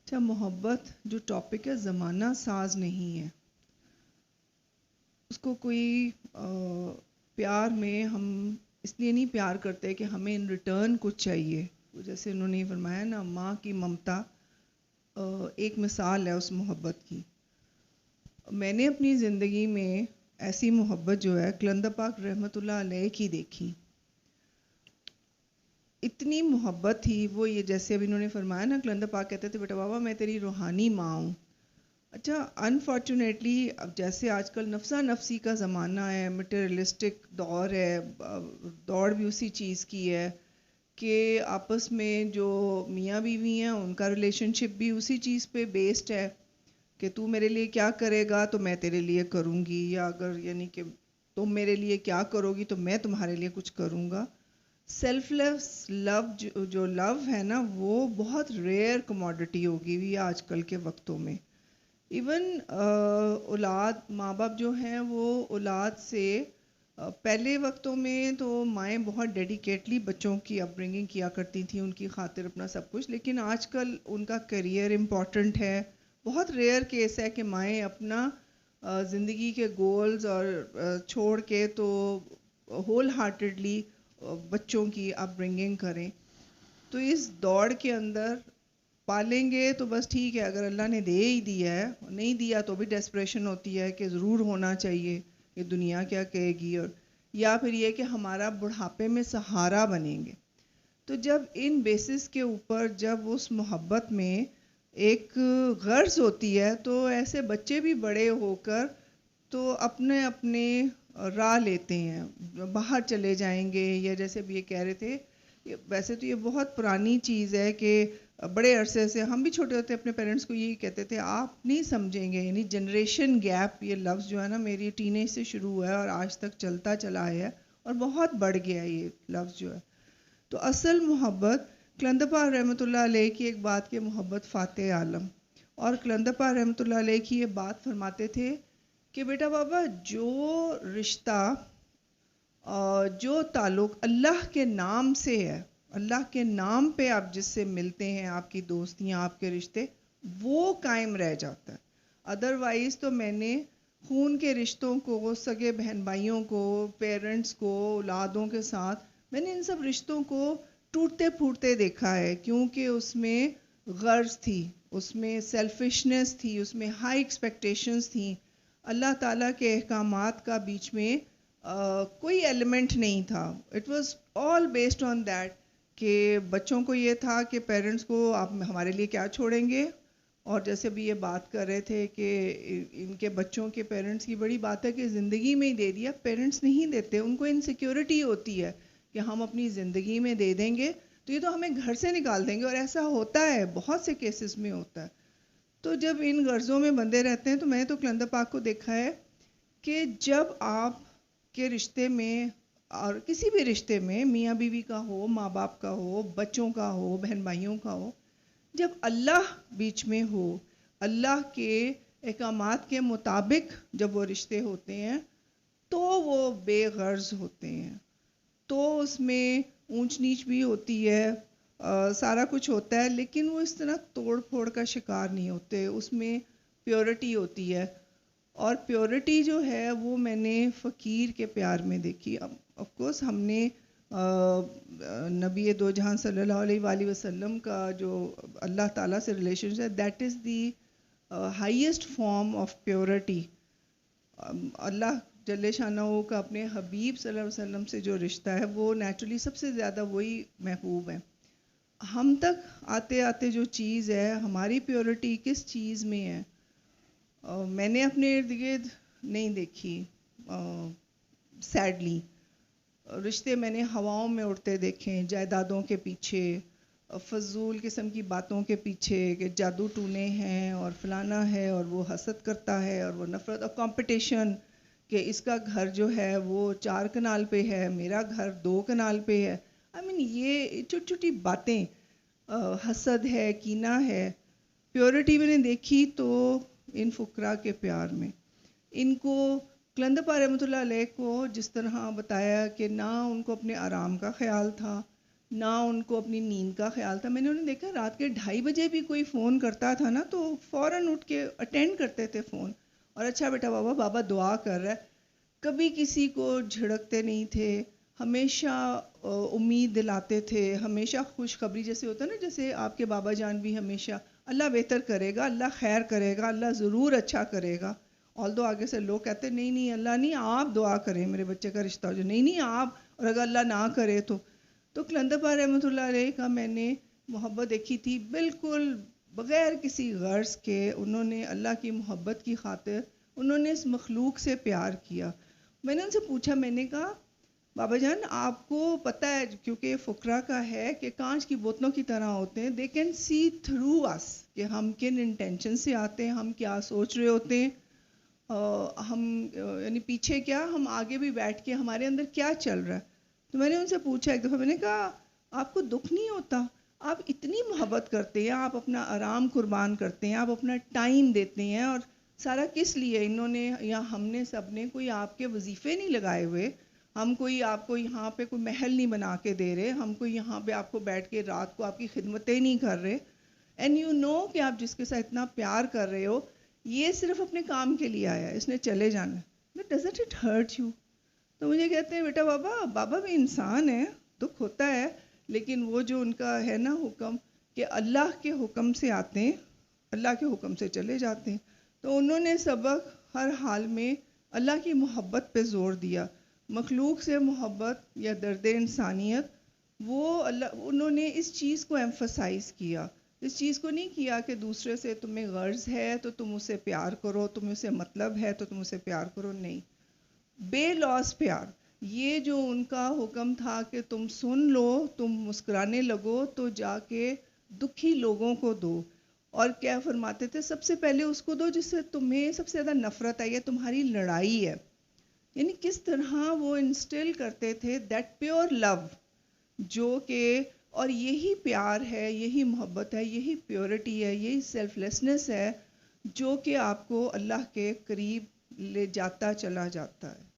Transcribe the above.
اچھا، محبت جو ٹاپک ہے زمانہ ساز نہیں ہے. اس کو کوئی پیار میں ہم اس لیے نہیں پیار کرتے کہ ہمیں ان ریٹرن کچھ چاہیے. جیسے انہوں نے فرمایا نا، ماں کی ممتا ایک مثال ہے اس محبت کی. میں نے اپنی زندگی میں ایسی محبت جو ہے قلندر پاک رحمۃ اللہ علیہ کی دیکھی. اتنی محبت تھی وہ، یہ جیسے ابھی انہوں نے فرمایا نا، قلندر پاک کہتے تھے بیٹا بابا میں تیری روحانی ماں ہوں. اچھا، انفارچونیٹلی اب جیسے آج کل نفسا نفسی کا زمانہ ہے، مٹیریلسٹک دور ہے، دوڑ بھی اسی چیز کی ہے کہ آپس میں جو میاں بیوی ہیں ان کا ریلیشن شپ بھی اسی چیز پہ بیسڈ ہے کہ تو میرے لیے کیا کرے گا تو میں تیرے لیے کروں گی، یا اگر یعنی کہ تم میرے لیے کیا کرو گی تو میں تمہارے لیے کچھ کروں گا. سیلف لیس لو جو لو ہے نا، وہ بہت ریئر کموڈٹی ہوگی ہوئی آج کل کے وقتوں میں. ایون اولاد، ماں باپ جو ہیں وہ اولاد سے پہلے وقتوں میں تو مائیں بہت ڈیڈیکیٹلی بچوں کی اپ برنگنگ کیا کرتی تھیں، ان کی خاطر اپنا سب کچھ. لیکن آج کل ان کا کیریئر امپورٹنٹ ہے. بہت ریئر کیس ہے کہ مائیں اپنا زندگی کے گولز اور چھوڑ کے تو ہول ہارٹیڈلی بچوں کی اپ برنگنگ کریں. تو اس دوڑ کے اندر پالیں گے تو بس ٹھیک ہے، اگر اللہ نے دے ہی دیا ہے، نہیں دیا تو بھی ڈیسپریشن ہوتی ہے کہ ضرور ہونا چاہیے، یہ دنیا کیا کہے گی، اور یا پھر یہ کہ ہمارا بڑھاپے میں سہارا بنیں گے. تو جب ان بیسس کے اوپر جب اس محبت میں ایک غرض ہوتی ہے تو ایسے بچے بھی بڑے ہو کر تو اپنے اپنے راہ لیتے ہیں، باہر چلے جائیں گے. یا جیسے اب یہ کہہ رہے تھے، ویسے تو یہ بہت پرانی چیز ہے کہ بڑے عرصے سے ہم بھی چھوٹے ہوتے اپنے پیرنٹس کو یہی کہتے تھے آپ نہیں سمجھیں گے. یعنی جنریشن گیپ، یہ لفظ جو ہے نا میری ٹین ایج سے شروع ہوا ہے اور آج تک چلتا چلا ہے اور بہت بڑھ گیا ہے یہ لفظ جو ہے. تو اصل محبت قلندر پاک رحمۃ اللہ علیہ کی ایک بات کہ محبت فاتح عالم، اور قلندر پاک رحمۃ اللہ علیہ کی یہ بات فرماتے تھے کہ بیٹا بابا جو رشتہ جو تعلق اللہ کے نام سے ہے، اللہ کے نام پہ آپ جس سے ملتے ہیں، آپ کی دوستیاں، آپ کے رشتے، وہ قائم رہ جاتا ہے. ادروائز تو میں نے خون کے رشتوں کو، سگے بہن بھائیوں کو، پیرنٹس کو، اولادوں کے ساتھ، میں نے ان سب رشتوں کو ٹوٹتے پھوٹتے دیکھا ہے، کیونکہ اس میں غرض تھی، اس میں سیلفشنس تھی، اس میں ہائی ایکسپیکٹیشنز تھیں. اللہ تعالیٰ کے احکامات کا بیچ میں کوئی ایلیمنٹ نہیں تھا. It was all based on that کہ بچوں کو یہ تھا کہ پیرنٹس کو آپ ہمارے لیے کیا چھوڑیں گے. اور جیسے بھی یہ بات کر رہے تھے کہ ان کے بچوں کے پیرنٹس کی بڑی بات ہے کہ زندگی میں ہی دے دیا، پیرنٹس نہیں دیتے، ان کو انسیکیورٹی ہوتی ہے کہ ہم اپنی زندگی میں دے دیں گے تو یہ تو ہمیں گھر سے نکال دیں گے. اور ایسا ہوتا ہے، بہت سے کیسز میں ہوتا ہے. تو جب ان غرضوں میں بندے رہتے ہیں تو میں نے تو قلندر پاک کو دیکھا ہے کہ جب آپ کے رشتے میں اور کسی بھی رشتے میں، میاں بیوی کا ہو، ماں باپ کا ہو، بچوں کا ہو، بہن بھائیوں کا ہو، جب اللہ بیچ میں ہو، اللہ کے احکامات کے مطابق جب وہ رشتے ہوتے ہیں تو وہ بے غرض ہوتے ہیں. تو اس میں اونچ نیچ بھی ہوتی ہے، سارا کچھ ہوتا ہے، لیکن وہ اس طرح توڑ پھوڑ کا شکار نہیں ہوتے. اس میں پیورٹی ہوتی ہے، اور پیورٹی جو ہے وہ میں نے فقیر کے پیار میں دیکھی. آف کورس ہم نے نبی دو جہاں صلی اللہ علیہ وآلہ وسلم کا جو اللہ تعالیٰ سے ریلیشن ہے، that is the highest form of purity. اللہ جل شانہ کا اپنے حبیب صلی اللہ علیہ وسلم سے جو رشتہ ہے وہ نیچرلی سب سے زیادہ وہی محبوب ہے. ہم تک آتے آتے جو چیز ہے، ہماری پیورٹی کس چیز میں ہے، میں نے اپنے ارد گرد نہیں دیکھی. سیڈلی رشتے میں نے ہواؤں میں اڑتے دیکھے، جائیدادوں کے پیچھے، فضول قسم کی باتوں کے پیچھے کہ جادو ٹونے ہیں اور فلانا ہے اور وہ حسد کرتا ہے اور وہ نفرت اور کمپٹیشن کہ اس کا گھر جو ہے وہ 4 کنال پہ ہے، میرا گھر 2 کنال پہ ہے. یہ چھوٹی چھوٹی باتیں، حسد ہے، کینہ ہے. پیورٹی میں نے دیکھی تو ان فقراء کے پیار میں. ان کو قلندر پاک رحمۃ اللہ علیہ کو جس طرح بتایا کہ نہ ان کو اپنے آرام کا خیال تھا، نہ ان کو اپنی نیند کا خیال تھا. میں نے انہیں دیکھا رات کے 2:30 بجے بھی کوئی فون کرتا تھا نا تو فوراً اٹھ کے اٹینڈ کرتے تھے فون. اور اچھا بیٹا بابا بابا دعا کر رہا ہے. کبھی کسی کو جھڑکتے نہیں تھے، ہمیشہ امید دلاتے تھے، ہمیشہ خوشخبری جیسے ہوتا ہے نا، جیسے آپ کے بابا جان بھی ہمیشہ اللہ بہتر کرے گا، اللہ خیر کرے گا، اللہ ضرور اچھا کرے گا. آل دو آگے سے لوگ کہتے نہیں نہیں اللہ نہیں، آپ دعا کریں میرے بچے کا رشتہ ہو جائے، نہیں نہیں آپ، اور اگر اللہ نہ کرے تو قلندر پاک رحمۃ اللہ علیہ کا میں نے محبت دیکھی تھی، بالکل بغیر کسی غرض کے انہوں نے اللہ کی محبت کی خاطر انہوں نے اس مخلوق سے پیار کیا. میں نے ان سے پوچھا، میں نے کہا بابا جان آپ کو پتہ ہے کیونکہ فقراء کا ہے کہ کانچ کی بوتلوں کی طرح ہوتے ہیں، دے کین سی تھرو اس کہ ہم کن انٹینشن سے آتے ہیں، ہم کیا سوچ رہے ہوتے ہیں، ہم یعنی پیچھے کیا ہم آگے بھی بیٹھ کے ہمارے اندر کیا چل رہا ہے. تو میں نے ان سے پوچھا ایک دفعہ، میں نے کہا آپ کو دکھ نہیں ہوتا؟ آپ اتنی محبت کرتے ہیں، آپ اپنا آرام قربان کرتے ہیں، آپ اپنا ٹائم دیتے ہیں، اور سارا کس لیے؟ انہوں نے یا ہم نے سب نے کوئی آپ کے وظیفے نہیں لگائے ہوئے، ہم کوئی آپ کو یہاں پہ کوئی محل نہیں بنا کے دے رہے، ہم کوئی یہاں پہ آپ کو بیٹھ کے رات کو آپ کی خدمتیں نہیں کر رہے. اینڈ یو نو کہ آپ جس کے ساتھ اتنا پیار کر رہے ہو یہ صرف اپنے کام کے لیے آیا ہے، اس نے چلے جانا ہے. Doesn't it hurt you? تو مجھے کہتے ہیں بیٹا بابا بھی انسان ہے، دکھ ہوتا ہے، لیکن وہ جو ان کا ہے نا حکم کہ اللہ کے حکم سے آتے ہیں، اللہ کے حکم سے چلے جاتے ہیں. تو انہوں نے سبق ہر حال میں اللہ کی محبت پہ زور دیا، مخلوق سے محبت یا درد انسانیت، وہ انہوں نے اس چیز کو ایمفسائز کیا. اس چیز کو نہیں کیا کہ دوسرے سے تمہیں غرض ہے تو تم اسے پیار کرو، تمہیں اسے مطلب ہے تو تم اسے پیار کرو، نہیں، بے لوس پیار. یہ جو ان کا حکم تھا کہ تم سن لو، تم مسکرانے لگو تو جا کے دکھی لوگوں کو دو. اور کیا فرماتے تھے؟ سب سے پہلے اس کو دو جس سے تمہیں سب سے زیادہ نفرت ہے، یہ تمہاری لڑائی ہے. یعنی کس طرح وہ انسٹل کرتے تھے دیٹ پیور لو، جو کہ اور یہی پیار ہے، یہی محبت ہے، یہی پیورٹی ہے، یہی سیلف لیسنس ہے جو کہ آپ کو اللہ کے قریب لے جاتا چلا جاتا ہے.